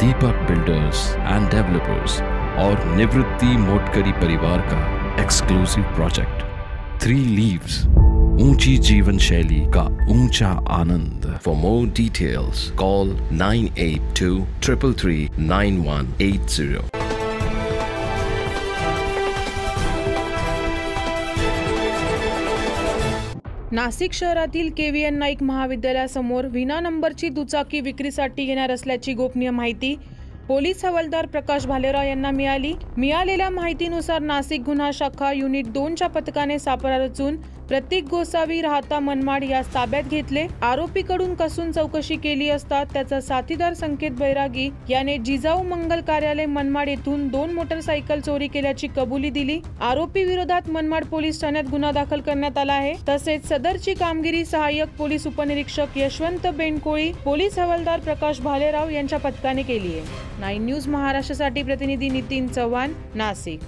Deepak builders end developers और निवृत्ति मोटकरी परिवार का एक्सक्लूसिव प्रोजेक्ट 3 लीव्स, ऊंची जीवन शैली का ऊंचा आनंद। For more details call 9823339180। Nashik शहरातील KVN नाईक महाविद्यालयासमोर विना नंबरची दुचाकी विक्रीसाठी येणार असल्याची गोपनीय माहिती पोलीस हवालदार प्रकाश भालेराव यांना मिळाली। मिळालेल्या माहितीनुसार नाशिक गुन्हा शाखा युनिट 2च्या पथकाने सापळा रचून प्रतीक गोसावी राहता मनमाड यास ताब्यात घेतले। आरोपीकडून कसून चौकशी केली असता त्याचा साथीदार संकेत बैरागी याने जिजाऊ मंगल कार्यालय मनमाड येथून 2 मोटरसायकल चोरी केल्याची कबुली दिली। आरोपी विरोधात मनमाड पोलीस ठाण्यात गुन्हा दाखल करण्यात आला आहे। तसेच सदरची कामगिरी सहाय्यक पोलीस उपनिरीक्षक यशवंत बेंडकोळी, पोलीस हवालदार प्रकाश भालेराव यांच्या पथकाने केली आहे। 9 न्यूज महाराष्ट्रासाठी प्रतिनिधी नितीन चव्हाण, नाशिक।